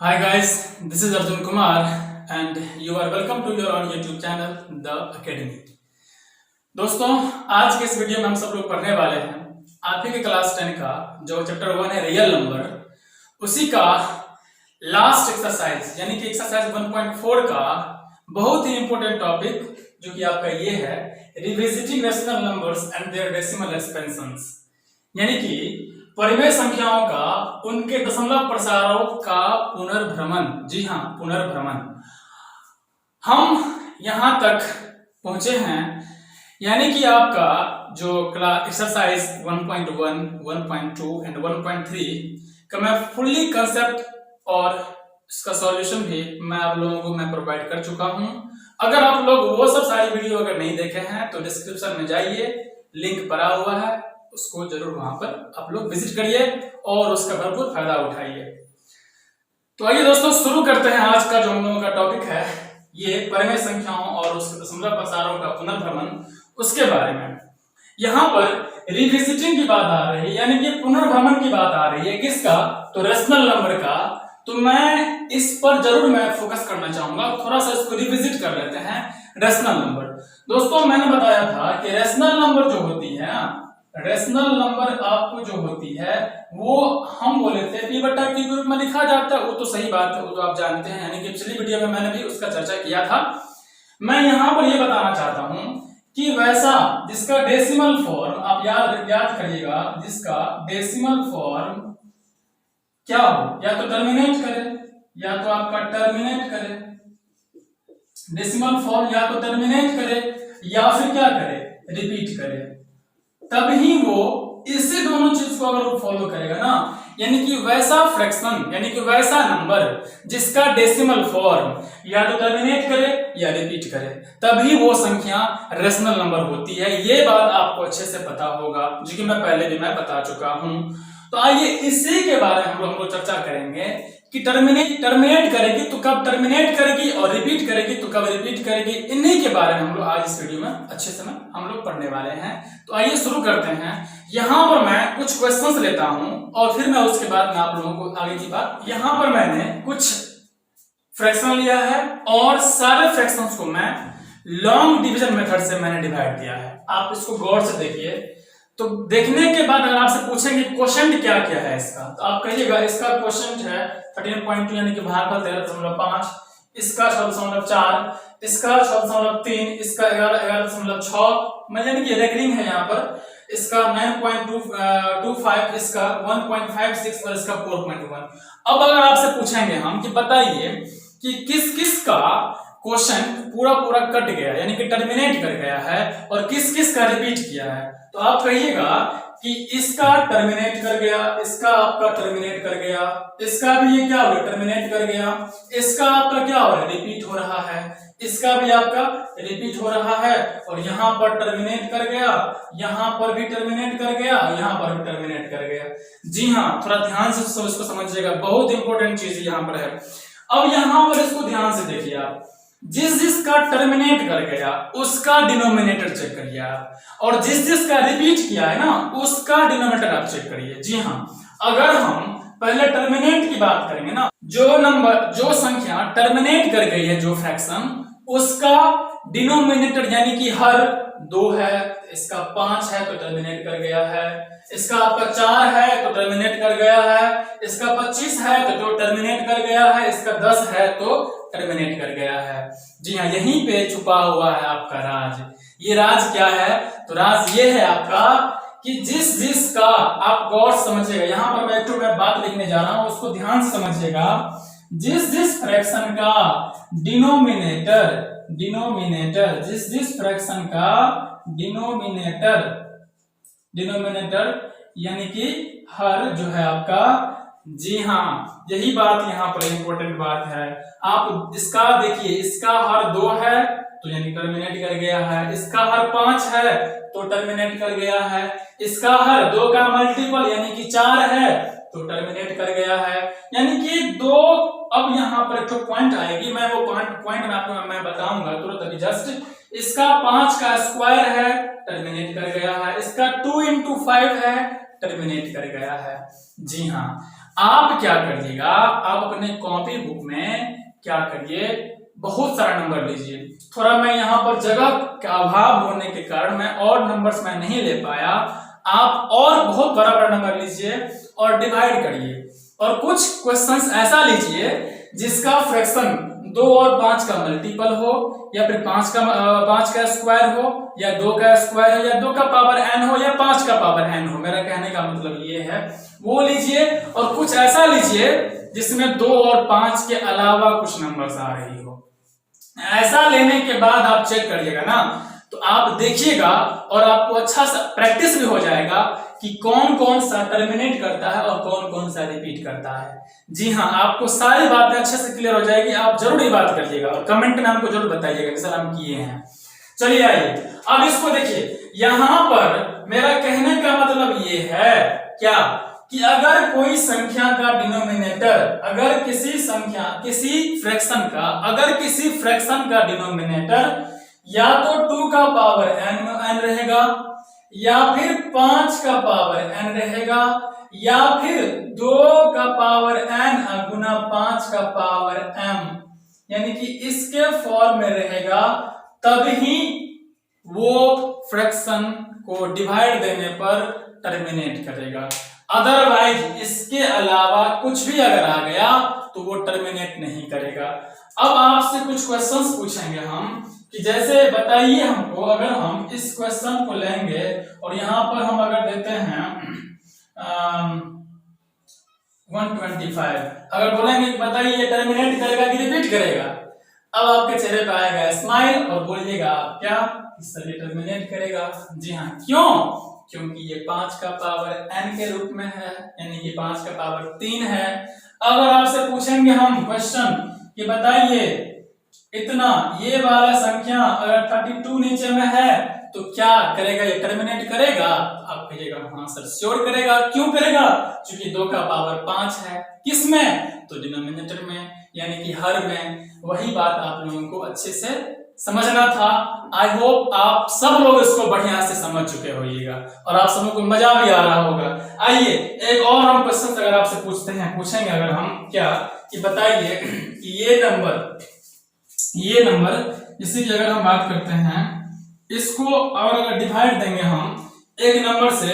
Hi guys, this is Arjun Kumar and you are welcome to your own YouTube channel The Academy। दोस्तों, आज के इस video में हम सब लोग पढ़ने वाले हैं आप ही के क्लास 10 का जो चैप्टर 1 है रियल नंबर, उसी का लास्ट एक्सरसाइज यानी कि एक्सरसाइज 1.4 का बहुत ही इंपॉर्टेंट टॉपिक जो कि आपका ये है revisiting rational numbers and their decimal expansions, यानी कि परिमेय संख्याओं का उनके दशमलव प्रसारों का पुनर्भ्रमण। जी हाँ, पुनर्भ्रमण। हम यहां तक पहुंचे हैं, यानी कि आपका जो क्लास एक्सरसाइज 1.1, 1.2 एंड 1.3 का मैं फुल्ली कंसेप्ट और इसका सॉल्यूशन भी मैं आप लोगों को मैं प्रोवाइड कर चुका हूं। अगर आप लोग वो सब सारी वीडियो अगर नहीं देखे हैं तो डिस्क्रिप्शन में जाइए, लिंक पड़ा हुआ है, उसको जरूर वहां पर आप लोग विजिट करिए और उसका भरपूर फायदा उठाइए। तो आइए दोस्तों शुरू करते हैं आज का जो हम लोगों का टॉपिक है, ये परिमेय संख्याओं और उसके दशमलव प्रसारों का पुनर्भ्रमण, उसके बारे में। यहाँ पर रिविजिटिंग की बात आ रही है, यानी कि पुनर्भ्रमण की बात आ रही है। किसका? तो रेशनल नंबर का। तो मैं इस पर जरूर मैं फोकस करना चाहूंगा, थोड़ा सा इसको रिविजिट कर लेते हैं। रेशनल नंबर दोस्तों, मैंने बताया था कि रेशनल नंबर जो होती है, रेशनल नंबर आपको जो होती है वो हम बोले थे पी बटा क्यू के रूप में लिखा जाता है। वो तो सही बात है, वो तो आप जानते हैं, यानी कि पिछली वीडियो में मैंने भी उसका चर्चा किया था। मैं यहां पर ये बताना चाहता हूं कि वैसा जिसका डेसिमल फॉर्म आप याद करिएगा, जिसका डेसिमल फॉर्म क्या हो, या तो टर्मिनेट करे या तो आपका टर्मिनेट करे, डेसिमल फॉर्म या तो टर्मिनेट करे या फिर क्या करे, रिपीट करे, तभी वो इसी दोनों चीज को अगर वो फॉलो करेगा ना, यानी कि वैसा फ्रैक्शन यानी कि वैसा नंबर जिसका डेसिमल फॉर्म या तो टर्मिनेट करे या रिपीट करे, तभी वो संख्या रेशनल नंबर होती है। ये बात आपको अच्छे से पता होगा, जो कि मैं पहले भी मैं बता चुका हूं। तो आइए इसी के बारे में हम लोग चर्चा करेंगे कि टर्मिनेट करेगी तो कब टर्मिनेट करेगी और रिपीट करेगी तो कब रिपीट करेगी। इन्हीं के बारे में हम लोग आज इस वीडियो में अच्छे से हम लोग पढ़ने वाले हैं। तो आइए शुरू करते हैं। यहां पर मैं कुछ क्वेश्चंस लेता हूं और फिर मैं उसके बाद मैं आप लोगों को आगे की बात। यहां पर मैंने कुछ फ्रैक्शन लिया है और सारे फ्रैक्शंस को मैं लॉन्ग डिवीजन मेथड से मैंने डिवाइड किया है। आप इसको गौर से देखिए। तो देखने के बाद अगर आपसे पूछेंगे क्वेश्चन क्या क्या है इसका, तो आप कहिएगा इसका क्वेश्चन है 13.2 यानी कि भागफल 13.5, इसका 6.4, इसका 6.3, इसका 11.6, यानी कि रेकरिंग है यहाँ पर, इसका 9.25, इसका 1.56 और इसका 4.1। अब अगर आपसे पूछेंगे हम कि बताइए कि किस किस का क्वेश्चन पूरा पूरा कट गया यानी कि टर्मिनेट कर गया है और किस किस का रिपीट किया है, तो आप कहिएगा कि इसका टर्मिनेट कर गया, इसका आपका टर्मिनेट कर गया, इसका भी ये क्या हो गया, टर्मिनेट कर गया, इसका आपका क्या हो रहा है, रिपीट हो रहा है, इसका भी आपका रिपीट हो रहा है, और यहां पर टर्मिनेट कर गया, यहां पर भी टर्मिनेट कर गया, यहां पर भी टर्मिनेट कर गया। जी हाँ, थोड़ा ध्यान से इसको समझिएगा, बहुत इंपॉर्टेंट चीज यहां पर है। अब यहां पर इसको ध्यान से देखिए आप, जिसका टर्मिनेट कर गया उसका डिनोमिनेटर चेक करिए आप, और जिसका रिपीट किया है ना उसका डिनोमिनेटर आप चेक करिए। जी हाँ, अगर हम पहले टर्मिनेट की बात करेंगे ना, जो संख्या टर्मिनेट कर गई है, जो फ्रैक्शन, उसका डिनोमिनेटर यानी कि हर 2 है, इसका 5 है तो टर्मिनेट कर गया है, इसका आपका 4 है तो टर्मिनेट कर गया है, इसका 25 है तो टर्मिनेट कर गया है, इसका 10 है तो टर्मिनेट कर गया है। जी हाँ, यहीं पे छुपा हुआ है आपका राज। ये राज क्या है? तो राज ये है आपका कि जिस का आप गौर समझिएगा, यहां पर मैं बात लिखने जा रहा हूं, उसको ध्यान से समझिएगा। जिस फ्रैक्शन का डिनोमिनेटर जिस फ्रैक्शन का डिनोमिनेटर यानी कि हर जो है आपका, जी हाँ, यही बात यहाँ पर इंपॉर्टेंट बात है। आप इसका देखिए, इसका हर 2 है तो यानी टर्मिनेट कर गया है, इसका हर 5 है तो टर्मिनेट कर गया है, इसका हर 2 का मल्टीपल यानी कि 4 है तो टर्मिनेट कर गया है, यानी कि 2। अब यहाँ पर एक पॉइंट आएगी, मैं वो पॉइंट में आपको मैं बताऊंगा तुरंत अभी जस्ट। इसका 5 का स्क्वायर है, टर्मिनेट कर गया है, इसका 2 into 5 है, टर्मिनेट कर गया है। जी हाँ, आप क्या करिएगा, आप अपने कॉपी बुक में क्या करिए, बहुत सारा नंबर लीजिए। थोड़ा मैं यहाँ पर जगह का अभाव होने के कारण मैं और नंबर्स मैं नहीं ले पाया, आप और बहुत बड़ा बड़ा नंबर लीजिए और डिवाइड करिए। और कुछ क्वेश्चंस ऐसा लीजिए जिसका फ्रैक्शन 2 और 5 का मल्टीपल हो, या फिर 5 का स्क्वायर हो, या 2 का स्क्वायर हो, या 2 का पावर n हो, या 5 का पावर n हो। मेरा कहने का मतलब ये है, वो लीजिए। और कुछ ऐसा लीजिए जिसमें 2 और 5 के अलावा कुछ नंबर्स आ रही हो। ऐसा लेने के बाद आप चेक करिएगा ना, तो आप देखिएगा और आपको अच्छा सा प्रैक्टिस भी हो जाएगा कि कौन कौन सा टर्मिनेट करता है और कौन कौन सा रिपीट करता है। जी हाँ, आपको सारी बातें अच्छे से क्लियर हो जाएगी। आप जरूर ये बात करिएगा और कमेंट में हमको जरूर बताइएगा कि सर हम किए हैं। चलिए आइए अब इसको देखिए। यहां पर मेरा कहने का मतलब ये है क्या कि अगर कोई संख्या का डिनोमिनेटर, अगर किसी फ्रैक्शन का डिनोमिनेटर या तो 2 का पावर n रहेगा, या फिर 5 का पावर n रहेगा, या फिर 2 का पावर n गुना 5 का पावर m, यानी कि इसके फॉर्म में रहेगा, तभी वो फ्रैक्शन को डिवाइड देने पर टर्मिनेट करेगा। अदरवाइज इसके अलावा कुछ भी अगर आ गया तो वो टर्मिनेट नहीं करेगा। अब आपसे कुछ क्वेश्चंस पूछेंगे हम कि जैसे बताइए हमको, अगर हम इस क्वेश्चन को लेंगे और यहां पर हम अगर देते हैं 125, अगर बोलेंगे कि बताइए ये टर्मिनेट करेगा कि रिपीट करेगा, अब आपके चेहरे पे आएगा स्माइल और बोलिएगा आप क्या, इससे टर्मिनेट करेगा। जी हाँ, क्यों? क्योंकि ये 5 का पावर n के रूप में है, यानी कि 5 का पावर 3 है। अगर आपसे पूछेंगे हम क्वेश्चन कि बताइए इतना ये वाला संख्या अगर 32 नीचे में है तो क्या करेगा, ये टर्मिनेट करेगा? आप कहिएगा हाँ सर श्योर करेगा। क्यों करेगा? क्योंकि 2 का पावर 5 है। किसमें? तो डिनोमिनेटर में, यानी कि हर में। वही बात आप लोगों को अच्छे से समझना था। आई होप आप सब लोग इसको बढ़िया से समझ चुके होइएगा और आप सबको मजा भी आ रहा होगा। आइए एक और हम क्वेश्चन अगर आपसे पूछेंगे अगर हम क्या कि बताइए कि ये नंबर इसी की अगर हम बात करते हैं, इसको और अगर डिवाइड देंगे हम एक नंबर से,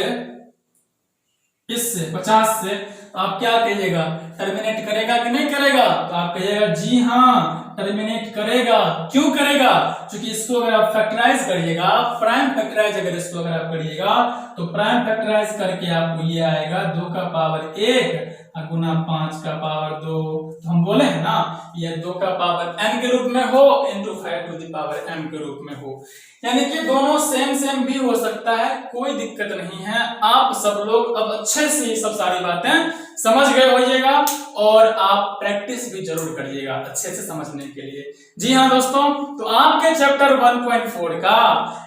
इससे 50 से, तो आप क्या कहिएगा, टर्मिनेट करेगा कि नहीं करेगा? तो आप कहिएगा जी हाँ टर्मिनेट करेगा। क्यों करेगा? क्योंकि इसको अगर आप फैक्टराइज करिएगा, प्राइम फैक्टराइज अगर इसको अगर आप करिएगा तो प्राइम फैक्टराइज करके आपको ये आएगा 2 का पावर 1 गुना 5 का पावर 2। तो हम बोले हैं ना ये 2 का पावर n के रूप में हो into 5 to the power m के रूप में हो, यानी कि दोनों सेम भी हो सकता है, कोई दिक्कत नहीं है। आप सब लोग अब अच्छे से ये सब सारी बातें समझ गए होइएगा और आप प्रैक्टिस भी जरूर करिएगा अच्छे से समझने के लिए। जी हाँ दोस्तों, तो आपके चैप्टर 1.4 का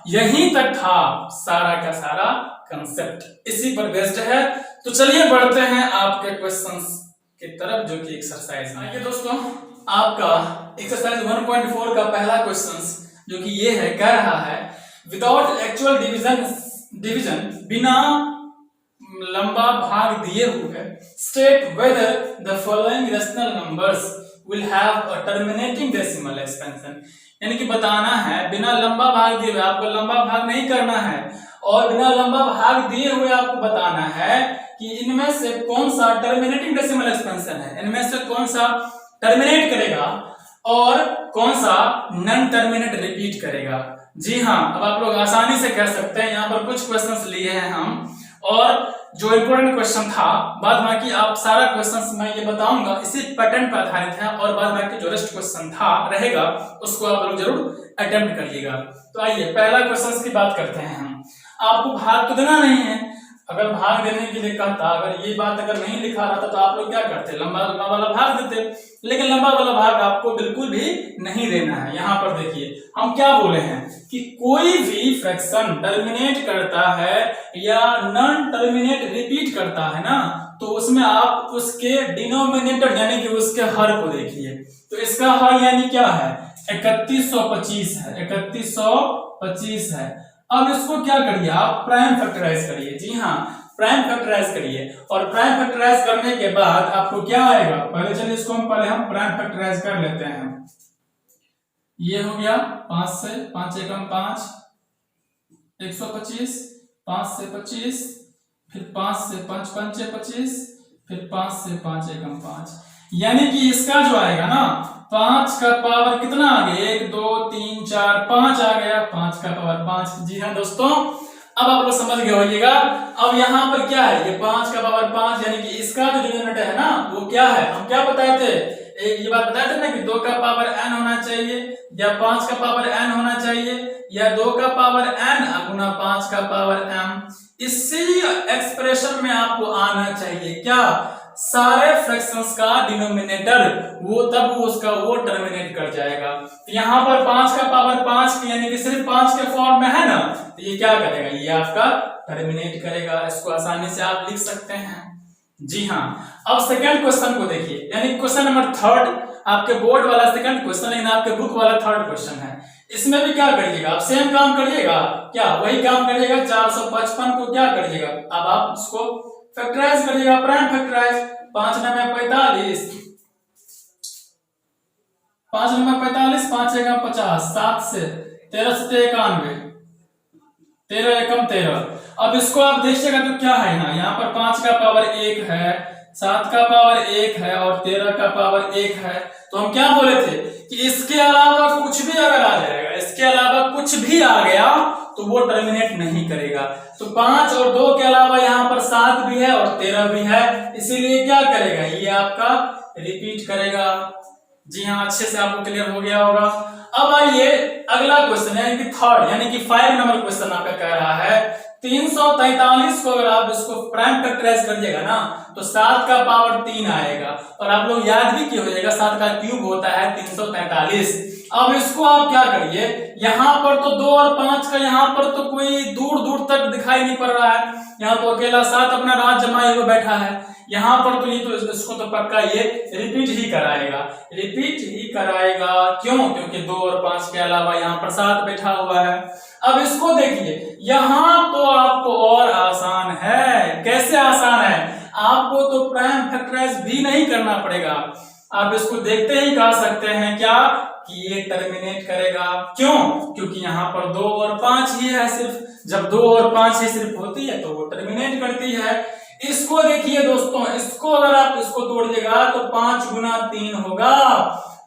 यहीं तक था सारा का सारा कंसेप्ट, इसी पर बेस्ड है। तो चलिए बढ़ते हैं आपके क्वेश्चंस की तरफ जो कि एक्सरसाइज में। दोस्तों आपका एक्सरसाइज 1.4 का पहला क्वेश्चन जो कि ये है, कह रहा है विदाउट एक्चुअल डिवीजन, बिना लंबा भाग दिए हुए, state whether the following rational numbers will have a terminating decimal expansion. यानी कि बताना है बिना लंबा भाग दिए हुए, आपको लंबा भाग नहीं करना है, और बिना लंबा भाग दिए हुए आपको बताना है कि इनमें से कौन सा टर्मिनेटिंग डेसिमल एक्सपेंशन है, इनमें से कौन सा टर्मिनेट करेगा और कौन सा नॉन टर्मिनेट रिपीट करेगा। जी हाँ, अब आप लोग आसानी से कह सकते हैं, यहाँ पर कुछ क्वेश्चंस लिए हैं हम, और जो इंपॉर्टेंट क्वेश्चन था, बाद बाकी आप सारा क्वेश्चंस मैं ये बताऊंगा इसी पैटर्न पर आधारित है, और बाद बाकी जो रेस्ट क्वेश्चन था रहेगा उसको आप लोग जरूर अटेम्प्ट करिएगा। तो आइए पहला क्वेश्चन की बात करते हैं हम। आपको भाग तो देना नहीं है, अगर भाग देने के लिए कहता, अगर ये बात अगर नहीं लिखा रहता तो आप लोग क्या करते, लंबा वाला भाग देते, लेकिन लंबा वाला भाग आपको बिल्कुल भी नहीं देना है। यहाँ पर देखिए हम क्या बोले हैं कि कोई भी फ्रैक्शन टर्मिनेट करता है या नॉन टर्मिनेट रिपीट करता है ना, तो उसमें आप उसके डिनोमिनेटर यानी कि उसके हर को देखिए। तो इसका हर यानी क्या है, 3125 है, 3125 है। अब इसको क्या करिए आप, प्राइम फैक्टराइज करिए। जी हाँ, प्राइम फैक्टराइज करिए, और प्राइम फैक्टराइज करने के बाद आपको क्या आएगा, पहले चलिए इसको हम प्राइम फैक्टराइज कर लेते हैं। ये हो गया 5 से 5 एकम 5 125, 5 से 25, फिर 5 से 5 पंचे 25, फिर 5 से 5 एकम 5, यानी कि इसका जो आएगा ना 5 का पावर कितना आ गया, 1 2 3 4 5 आ गया, 5 का पावर 5। जी हाँ दोस्तों, अब आप लोग समझ गए होइएगा। अब यहाँ पर क्या है, ये 5 का पावर 5, यानी कि इसका जो डिनोमिनेटर है ना वो क्या है, हम क्या बताए थे, ये बात बताए थे ना कि 2 का पावर n होना चाहिए, या 5 का पावर n होना चाहिए, या 2 का पावर n गुना 5 का पावर m। इसी एक्सप्रेशन में आपको आना चाहिए क्या, सारे फ्रैक्शंस का डिनोमिनेटर, वो तब वो टर्मिनेट कर जाएगा। तो यहाँ पर 5 का पावर 5 यानी कि सिर्फ 5 के फॉर्म में है ना, तो ये क्या करेगा, ये आपका टर्मिनेट करेगा। इसको आसानी से आप लिख सकते हैं। जी हाँ, अब सेकंड क्वेश्चन को देखिए, यानी क्वेश्चन नंबर 3 आपके बोर्ड वाला सेकंड क्वेश्चन, लेकिन आपके बुक वाला 3rd क्वेश्चन है। इसमें भी क्या करिएगा, आप सेम काम करिएगा, क्या वही काम करिएगा, 455 को क्या करिएगा, अब आप इसको फैक्टराइज करिएगा, प्राइम फैक्टराइज। 5 9 45, 5 9 45, 5 एकम 50, 7 से 13 से 91, 13 एकम 13। अब इसको आप देखिएगा तो क्या है ना, यहाँ पर 5 का पावर 1 है, 7 का पावर 1 है और 13 का पावर 1 है। तो हम क्या बोले थे कि इसके अलावा कुछ भी अगर आ जाएगा, इसके अलावा कुछ भी आ गया तो वो टर्मिनेट नहीं करेगा। तो 5 और 2 के अलावा यहाँ पर 7 भी है और 13 भी है, इसीलिए क्या करेगा, ये आपका रिपीट करेगा। जी हाँ, अच्छे से आपको क्लियर हो गया होगा। अब आइए अगला क्वेश्चन, यानी कि 3rd यानी कि 5 नंबर क्वेश्चन आपका कह रहा है 343 को अगर आप इसको प्राइम फैक्टराइज करिएगा ना तो 7 का पावर 3 आएगा, और आप लोग याद भी किए होइएगा 7 का क्यूब होता है 343। अब इसको आप क्या करिए, यहाँ पर तो 2 और 5 का यहाँ पर तो कोई दूर दूर तक दिखाई नहीं पड़ रहा है, यहाँ तो अकेला 7 अपना राज जमाए हुए बैठा है। यहाँ पर तो ये तो इसको तो पक्का ये रिपीट ही कराएगा, रिपीट ही कराएगा। क्यों, क्योंकि 2 और 5 के अलावा यहाँ पर 7 बैठा हुआ है। अब इसको देखिए, यहाँ तो आपको और आसान है। कैसे आसान है, आपको तो प्राइम फैक्टराइज भी नहीं करना पड़ेगा, आप इसको देखते ही कह सकते हैं क्या कि ये टर्मिनेट करेगा। क्यों, क्योंकि यहाँ पर 2 और 5 ही है सिर्फ, जब 2 और 5 ही सिर्फ होती है तो वो टर्मिनेट करती है। इसको देखिए दोस्तों, इसको अगर आप इसको तोड़िएगा तो 5 गुना 3 होगा।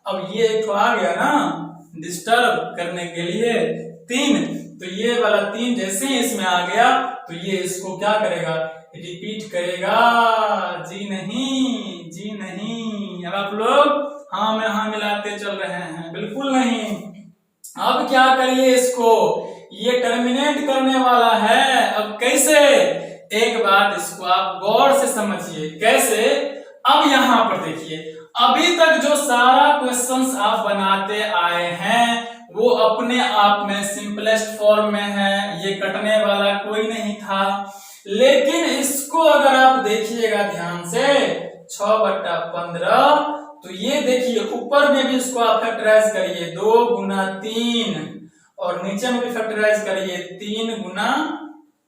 अब ये एक आ गया ना डिस्टर्ब करने के लिए 3, तो ये वाला 3 जैसे ही इसमें आ गया तो ये इसको क्या करेगा, रिपीट करेगा। जी नहीं, जी नहीं। अब आप लोग हाँ में हाँ मिलाते चल रहे हैं, बिल्कुल नहीं। अब क्या करिए, इसको ये टर्मिनेट करने वाला है। अब कैसे, एक बात इसको आप गौर से समझिए कैसे। अब यहाँ पर देखिए, अभी तक जो सारा क्वेश्चंस आप बनाते आए हैं वो अपने आप में सिंपलेस्ट फॉर्म में है, ये कटने वाला कोई नहीं था। लेकिन इसको अगर आप देखिएगा ध्यान से 6/15, तो ये देखिए ऊपर में भी इसको आप फैक्टराइज करिए 2 गुना 3, और नीचे में भी फैक्टराइज करिए 3 गुना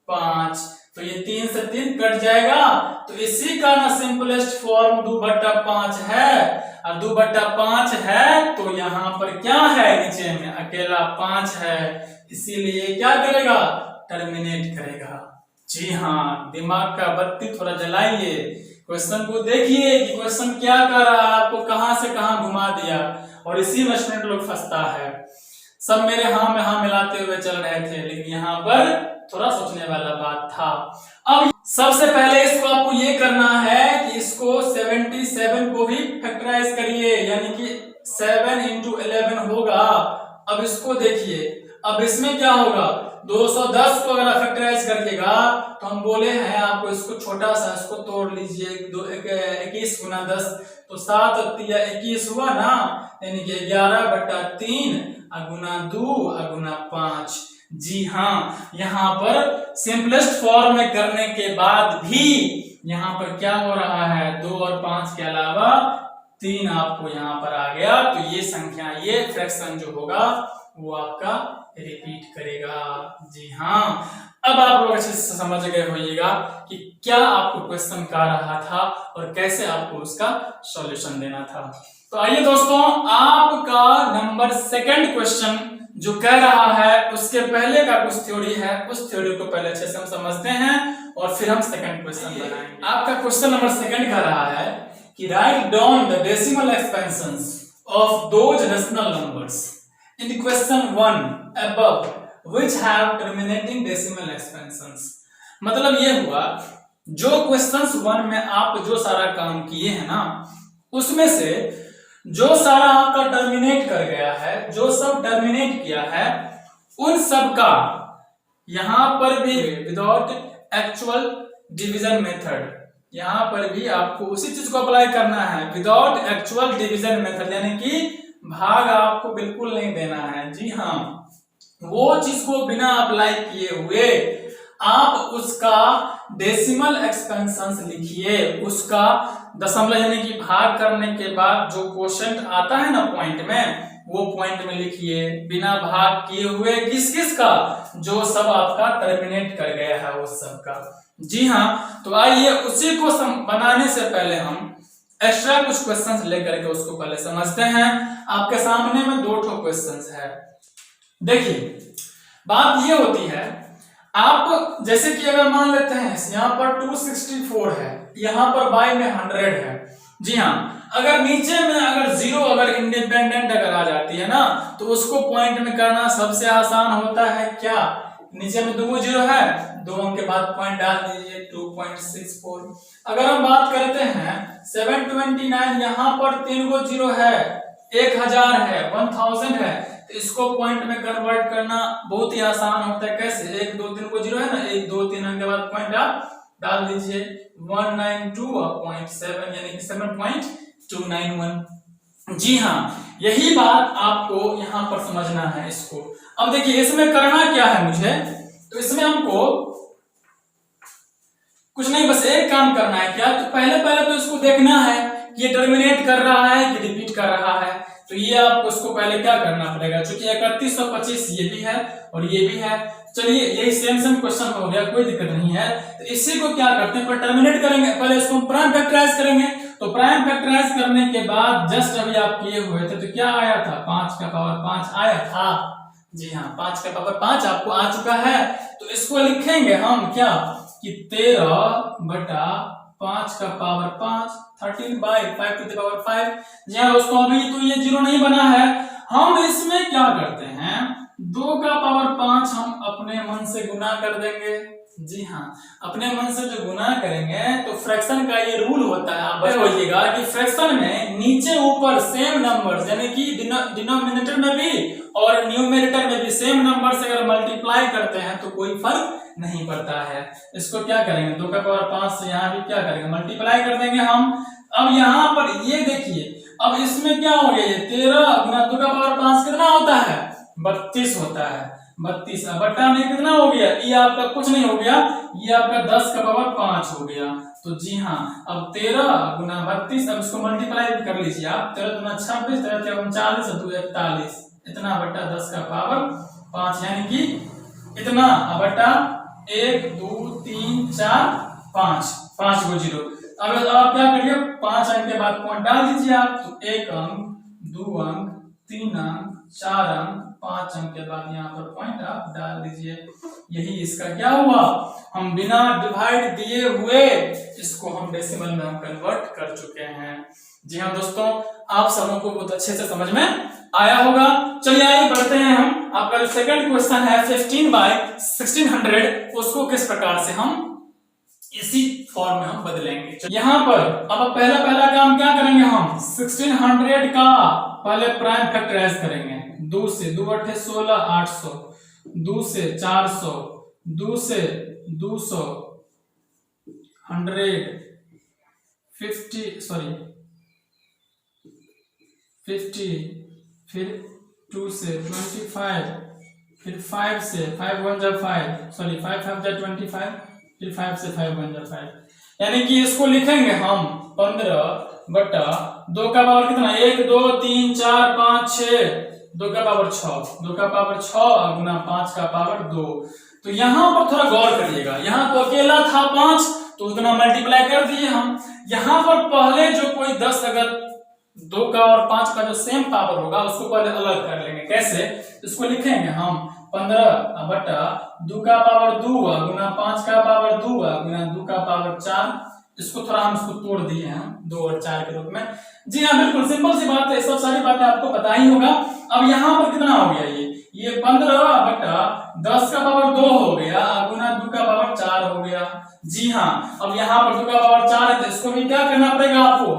5, तो ये 3 से 3 कट जाएगा। तो इसी का ना सिंपलेस्ट फॉर्म 2/5 है, और 2/5 है तो यहाँ पर क्या है, नीचे में अकेला 5 है, इसीलिए क्या करेगा, टर्मिनेट करेगा। जी हाँ, दिमाग का बत्ती थोड़ा जलाइए, क्वेश्चन को देखिए कि क्वेश्चन क्या कर रहा है, आपको कहां से कहां घुमा दिया, और इसी में स्टूडेंट लोग फंसता है। सब मेरे हाँ में हाँ मिलाते हुए चल रहे थे, लेकिन यहाँ पर थोड़ा सोचने वाला बात था। अब सबसे पहले इसको आपको ये करना है कि इसको 77 को भी फैक्टराइज करिए, यानी कि 7 × 11 होगा। अब इसको देखिए, अब इसमें क्या होगा, 210 को अगर फैक्टराइज करिएगा तो हम बोले हैं आपको इसको छोटा सा इसको तोड़ लीजिए, 21 गुना 10, तो 7 और 3 21 हुआ ना, यानी कि 11/3 गुना 2 गुना 5। जी हाँ, यहाँ पर सिंपलेस्ट फॉर्म में करने के बाद भी यहाँ पर क्या हो रहा है, 2 और 5 के अलावा 3 आपको यहाँ पर आ गया, तो ये संख्या, ये फ्रैक्शन जो होगा वो आपका रिपीट करेगा। जी हाँ, अब आप लोग अच्छे से समझ गए होइएगा कि क्या आपको क्वेश्चन कह रहा था और कैसे आपको उसका सॉल्यूशन देना था। तो आइए दोस्तों, आपका नंबर सेकंड क्वेश्चन जो कह रहा है उसके पहले का कुछ थ्योरी है, उस थ्योरी को पहले अच्छे से हम समझते हैं और फिर हम सेकंड क्वेश्चन बनाएंगे। आपका क्वेश्चन नंबर सेकंड कह रहा है कि write down the decimal expansions of those rational numbers in question 1 above which have terminating decimal expansions। मतलब ये हुआ, जो क्वेश्चंस 1 में आप जो सारा काम किए हैं ना, उसमें से जो सारा आपका टर्मिनेट कर गया है, जो सब टर्मिनेट किया है, उन सब का यहां पर भी विदाउट एक्चुअल डिवीजन मेथड, यहां पर भी आपको उसी चीज को अप्लाई करना है, विदाउट एक्चुअल डिवीजन मेथड, यानी कि भाग आपको बिल्कुल नहीं देना है। जी हाँ, वो चीज को बिना अप्लाई किए हुए आप उसका डेसिमल एक्सपेंशंस लिखिए, उसका दशमलव यानी कि भाग करने के बाद जो क्वोशंट आता है ना पॉइंट में, वो पॉइंट में लिखिए बिना भाग किए हुए। किस किस का? जो सब आपका टर्मिनेट कर गया है उस सब का। जी हाँ, तो आइए उसी को बनाने से पहले हम एक्स्ट्रा कुछ क्वेश्चंस लेकर के उसको पहले समझते हैं। आपके सामने में 2 क्वेश्चंस है। देखिए, बात ये होती है, आप जैसे कि अगर मान लेते हैं यहाँ पर 264 है, यहाँ पर बाय में 100 है। जी हाँ, अगर नीचे में अगर 0 अगर इंडिपेंडेंट अगर आ जाती है ना, तो उसको पॉइंट में करना सबसे आसान होता है। क्या? नीचे में 2 0 है, 2 अंक के बाद पॉइंट डाल दीजिए 2.64। अगर हम बात करते हैं 729, यहाँ पर 3 0 है, 1000 है, 1000 है, तो इसको पॉइंट में कन्वर्ट करना बहुत ही आसान होता है। कैसे? 1 2 3 को 0 है ना, 1 2 3 अंक के बाद पॉइंट आप डाल दीजिए 192.7 यानी कि 7.291। जी हाँ, यही बात आपको यहाँ पर समझना है इसको। अब देखिए, इसमें करना क्या है मुझे, तो इसमें हमको कुछ नहीं, बस एक काम करना है। क्या? तो पहले तो इसको देखना है कि ये टर्मिनेट कर रहा है कि रिपीट कर रहा है। तो ये आपको इसको पहले क्या करना पड़ेगा, क्योंकि 3125 ये भी है और ये भी है। चलिए, यही सेम क्वेश्चन हो गया, कोई दिक्कत नहीं है। तो इसी को क्या करते हैं, पर टर्मिनेट करेंगे, पहले इसको प्राइम फैक्टराइज करेंगे। तो प्राइम फैक्टराइज करने के बाद जस्ट अभी आप किए हुए थे, तो क्या आया था? 5 का पावर 5 आया था। जी हाँ, 5 का पावर 5 आपको आ चुका है। तो इसको लिखेंगे हम क्या कि 13/5 का पावर 5, 13/5 to the power 5। जी हाँ दोस्तों, अभी तो ये 0 नहीं बना है। हम इसमें क्या करते हैं, 2 का पावर 5 हम अपने मन से गुना कर देंगे। जी हाँ, अपने मन से जो गुना करेंगे, तो फ्रैक्शन का ये रूल होता है, आप होइएगा कि फ्रैक्शन में नीचे ऊपर सेम नंबर्स, यानी कि डिनोमिनेटर में भी और न्यूमरेटर में भी सेम नंबर से अगर मल्टीप्लाई करते हैं तो कोई फर्क नहीं पड़ता है। इसको क्या करेंगे, 2 का पावर 5 से यहाँ भी क्या करेंगे, मल्टीप्लाई कर देंगे हम। अब यहाँ पर ये देखिए, अब इसमें क्या हो गया, ये 13 गुना 2 का पावर 5 कितना होता है? 32 होता है। 32 बट्टा में कितना हो गया, ये आपका कुछ नहीं हो गया, ये आपका 10 का पावर 5 हो गया। तो जी हाँ, अब 13 गुना 32, अब इसको मल्टीप्लाई भी कर लीजिए आप। 13 गुना 26, 13 39, 2 41, इतना बट्टा 10 का पावर 5, यानी कि इतना बट्टा 1 2 3 4 5, 5 को 0। अब आप क्या करिए, 5 अंक के बाद पॉइंट डाल दीजिए आप। तो 1 अंक, 2 अंक, 3 अंक, 4 अंक, 5 अंक के बाद यहाँ पर पॉइंट आप डाल दीजिए। यही इसका क्या हुआ, हम बिना डिवाइड दिए हुए इसको हम डेसिमल में हम कन्वर्ट कर चुके हैं। जी हाँ दोस्तों, आप सबों को बहुत अच्छे से समझ में आया होगा। चलिए आइए बढ़ते हैं हम। आपका जो सेकंड क्वेश्चन है 15/1600, उसको किस प्रकार से हम इसी फॉर्म में हम बदलेंगे। यहाँ पर अब पहला काम क्या करेंगे, हम 1600 का पहले प्राइम फैक्टराइज करेंगे। 2 से 2 8 16, 800, 2 से 400, 2 से 200, 100, 50, फिर 2 से 25, फिर 5 से 5 1 जा 5, 5 5 जा 25, फिर 5 से 5 1 जा 5, यानी कि इसको लिखेंगे हम 15/2 का पावर कितना, 1 2 3 4 5 6, 2 का पावर 6, 2 का पावर 6 गुना 5 का पावर 2। तो यहाँ पर थोड़ा गौर करिएगा, यहाँ तो अकेला था 5 तो उतना मल्टीप्लाई कर दिए हम। यहाँ पर पहले जो कोई 10 अगर 2 का और 5 का जो सेम पावर होगा उसको पहले अलग कर लेंगे। कैसे? इसको लिखेंगे हम 15 बटा 2 का पावर 2 गुना 5 का पावर 2 गुना 2 का पावर 4। इसको थोड़ा हम इसको तोड़ दिए हैं 2 और 4 के रूप में। जी हाँ, बिल्कुल सिंपल सी बात है, सब सारी बातें आपको पता ही होगा। अब यहाँ पर कितना हो गया, ये 15 बटा 10 का पावर 2 हो गया गुना 2 का पावर 4 हो गया। जी हाँ, अब यहाँ पर 2 का पावर 4 है तो इसको भी क्या करना पड़ेगा आपको,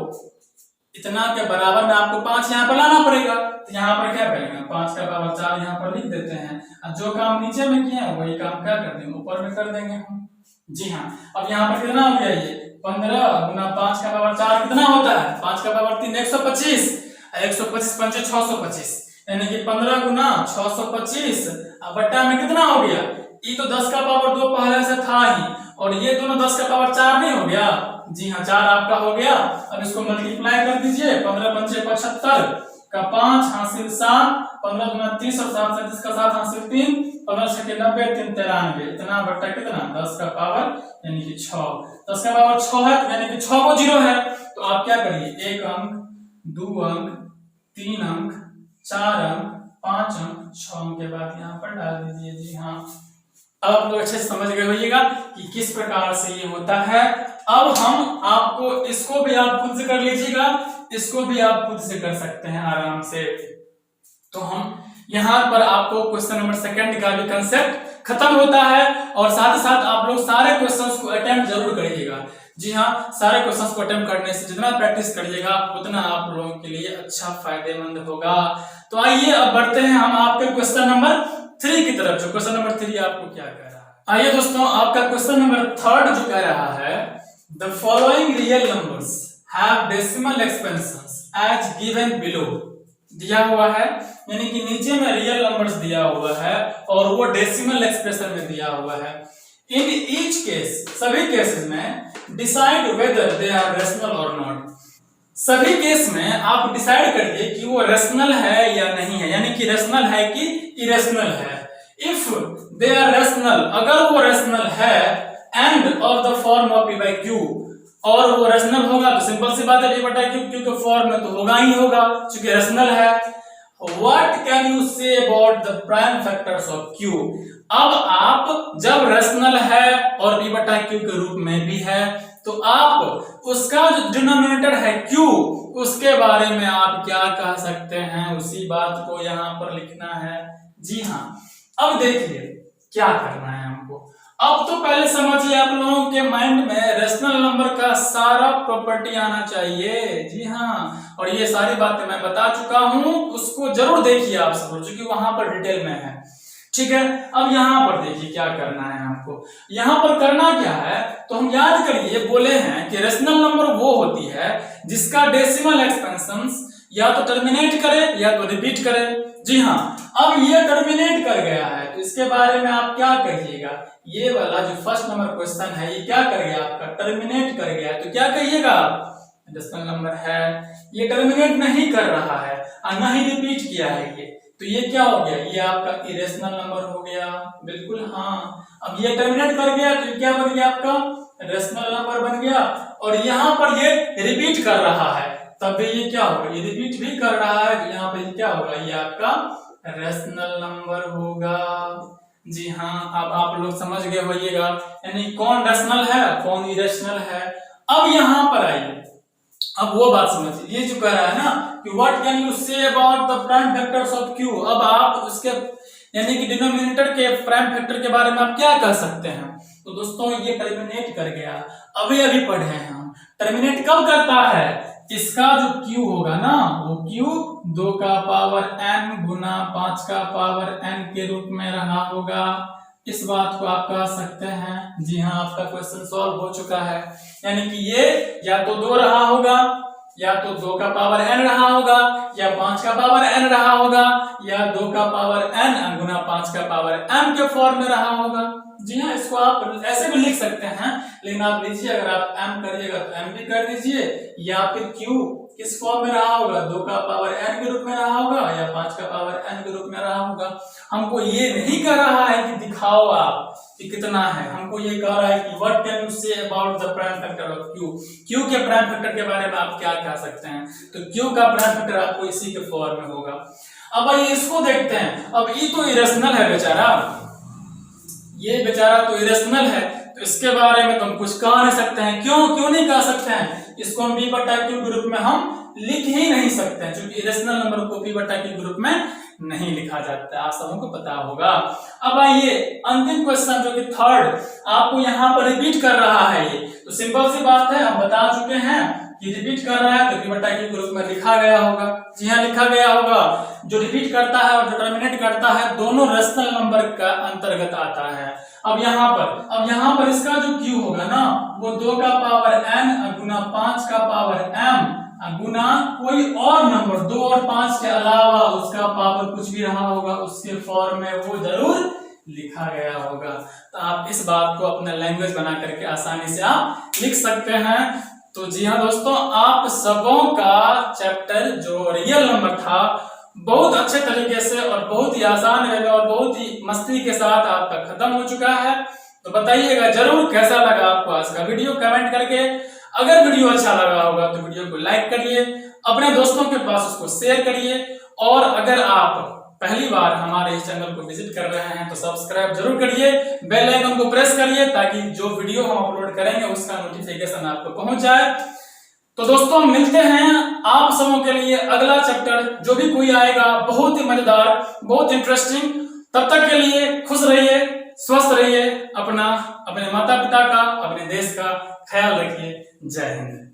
इतना के बराबर में आपको 5 यहाँ पर लाना पड़ेगा। तो यहाँ पर क्या करेंगे, 5 का पावर 4 यहाँ पर लिख देते हैं, और जो काम नीचे में किए हैं वही काम क्या कर देंगे ऊपर में कर देंगे हम। जी हाँ, अब यहाँ पर कितना हो गया, ये 15 गुना 5 का पावर 4 कितना होता है, 5 का पावर 3 125, 125 पंचे 625, यानी कि 15 गुना 625 बट्टा में कितना हो गया, ये तो 10 का पावर 2 पहले से था ही, और ये दोनों 10 का पावर 4 नहीं हो गया। जी हाँ, 4 आपका हो गया। अब इसको मल्टीप्लाई कर दीजिए, 15 पंचे 75 का 5 हासिल 7, 15 गुना 30 और 7 37 का 7 हासिल 3, 15 छके 90 3 93, इतना बट्टा कितना 10 का पावर यानी कि 6, 10 का पावर 6 है यानी कि 6 को 0 है। तो आप क्या करिए, 1 अंक 2 अंक 3 अंक 4 अंक 5 अंक 6 अंक के बाद यहाँ पर डाल दीजिए। जी हाँ, अब आप लोग अच्छे से समझ गए होइएगा कि किस प्रकार से ये होता है। अब हम आपको इसको भी आप खुद से कर लीजिएगा, इसको भी आप खुद से कर सकते हैं आराम से। तो हम यहाँ पर आपको क्वेश्चन नंबर 2 का भी कंसेप्ट खत्म होता है, और साथ ही साथ आप लोग सारे क्वेश्चंस को अटेम्प्ट जरूर करिएगा। जी हाँ, सारे क्वेश्चंस को अटेम्प्ट करने से जितना प्रैक्टिस करिएगा उतना आप लोगों के लिए अच्छा फायदेमंद होगा। तो आइए अब बढ़ते हैं हम आपके क्वेश्चन नंबर 3 की तरफ। जो क्वेश्चन नंबर 3 आपको क्या कह रहा है, आइए दोस्तों, आपका क्वेश्चन नंबर 3 जो कह रहा है, the following real numbers have decimal expansions as given below. दिया हुआ है, यानी कि नीचे में रियल नंबर्स दिया हुआ है और वो डेसिमल एक्सप्रेशन में दिया हुआ है। इन ईच केस, सभी केसेस में decide whether they are rational और नॉट। सभी केस में आप डिसाइड करिए कि वो रेशनल है या नहीं है, यानी कि रेशनल है कि इरेशनल है। इफ दे आर रेशनल, अगर वो रेशनल है, end of the form of P by Q, और वो रेशनल होगा तो सिंपल सी बात है पी बटा क्यू, क्यू के फॉर्म में तो होगा ही होगा क्योंकि रेशनल है। What can you say about the prime factors of Q. अब आप जब रेशनल है और पी बटा क्यू के रूप में भी है तो आप उसका जो डिनोमिनेटर है क्यू, उसके बारे में आप क्या कह सकते हैं, उसी बात को यहाँ पर लिखना है। जी हाँ, अब देखिए क्या करना है हमको। अब तो पहले समझिए, आप लोगों के माइंड में रेशनल नंबर का सारा प्रॉपर्टी आना चाहिए। जी हाँ, और ये सारी बातें मैं बता चुका हूं, उसको जरूर देखिए आप सब, क्योंकि वहां पर डिटेल में है। ठीक है, अब यहाँ पर देखिए क्या करना है हमको। यहाँ पर करना क्या है, तो हम याद करिए बोले हैं कि रेशनल नंबर वो होती है जिसका डेसिमल एक्सपेंशंस या तो टर्मिनेट करे या तो रिपीट करे। जी हाँ, अब ये टर्मिनेट कर गया है तो इसके बारे में आप क्या कहिएगा, ये वाला जो फर्स्ट नंबर क्वेश्चन है ये क्या कर गया आपका, टर्मिनेट कर गया, तो क्या कहिएगा, डेसिमल नंबर है, ये टर्मिनेट नहीं कर रहा है और न ही रिपीट किया है ये, तो ये क्या हो गया, ये आपका इरेशनल नंबर हो गया। बिल्कुल हाँ, अब ये टर्मिनेट कर गया तो क्या बन गया आपका, रेशनल नंबर बन गया। और यहाँ पर ये रिपीट कर रहा है तब भी ये क्या होगा, ये रिपीट भी कर रहा है तो यहाँ पे क्या होगा, ये आपका रेशनल नंबर होगा। जी हाँ, अब आप लोग समझ गए होइएगा, यानी कौन रेशनल है कौन इरेशनल है। अब यहाँ पर आइए, अब वो बात समझिए, ये जो कह रहा है ना कि what can you say about the prime factors of Q. अब आप उसके यानी कि डिनोमिनेटर के प्राइम फैक्टर के बारे में आप क्या कह सकते हैं, तो दोस्तों ये टर्मिनेट कर गया, अभी अभी पढ़े हैं हम। टर्मिनेट कब करता है, इसका जो क्यू होगा ना वो क्यू 2 का पावर n गुना 5 का पावर n के रूप में रहा होगा, इस बात को आप कह सकते हैं। जी हाँ, आपका क्वेश्चन सॉल्व हो चुका है, यानी कि ये या तो 2 रहा होगा या तो 2 का पावर n रहा होगा, या 5 का पावर n रहा होगा, या 2 का पावर n गुना 5 का पावर m के फॉर्म में रहा होगा। जी हाँ, इसको आप ऐसे भी लिख सकते हैं, लेकिन आप लीजिए, अगर आप m करिएगा तो m भी कर दीजिए, या फिर q किस फॉर्म में रहा होगा, 2 का पावर n के रूप में रहा होगा, या 5 का पावर n के रूप में रहा होगा। हमको ये नहीं कह रहा है कि दिखाओ आप कि कितना है, हमको ये कह रहा है कि what can you say about the prime factor of q। q के प्राइम फैक्टर के बारे में आप क्या कह सकते हैं, तो q का प्राइम फैक्टर आपको इसी के फॉर्म में होगा। अब आइए इसको देखते हैं। अब ये तो इरेशनल है बेचारा, ये बेचारा तो इरेशनल है, तो इसके बारे में तो हम कुछ कह नहीं सकते हैं। क्यों नहीं कह सकते हैं? इसको हम p बटा q के रूप में हम लिख ही नहीं सकते हैं, क्योंकि इरेशनल नंबर को p बटा q के रूप में नहीं लिखा जाता है, आप सबको पता होगा। अब आइए अंतिम क्वेश्चन जो कि थर्ड आपको यहाँ पर रिपीट कर रहा है, ये तो सिंपल सी बात है, हम बता चुके हैं कि रिपीट कर रहा है तो p बटा q के रूप में लिखा गया होगा। जी हाँ, लिखा गया होगा। जो रिपीट करता है और जो टर्मिनेट करता है दोनों रेशनल नंबर का अंतर्गत आता है। अब यहाँ पर इसका जो q होगा ना, वो 2 का पावर n गुना 5 का पावर m गुना कोई और नंबर 2 और 5 के अलावा उसका पावर कुछ भी रहा होगा, उसके फॉर्म में वो जरूर लिखा गया होगा। तो आप इस बात को अपना लैंग्वेज बना करके आसानी से आप लिख सकते हैं। तो जी हाँ दोस्तों, आप सबों का चैप्टर जो रियल नंबर था बहुत अच्छे तरीके से और बहुत ही आसान वे में और बहुत ही मस्ती के साथ आपका खत्म हो चुका है। तो बताइएगा जरूर कैसा लगा आपको आज का वीडियो कमेंट करके। अगर वीडियो अच्छा लगा होगा तो वीडियो को लाइक करिए, अपने दोस्तों के पास उसको शेयर करिए, और अगर आप पहली बार हमारे इस चैनल को विजिट कर रहे हैं तो सब्सक्राइब जरूर करिए, बेल आइकन को प्रेस करिए ताकि जो वीडियो हम अपलोड करेंगे उसका नोटिफिकेशन आपको पहुंच जाए। तो दोस्तों मिलते हैं आप सबों के लिए अगला चैप्टर, जो भी कोई आएगा बहुत ही मजेदार, बहुत इंटरेस्टिंग। तब तक के लिए खुश रहिए, स्वस्थ रहिए, अपने माता पिता का, अपने देश का ख्याल रखिए। जय हिंद।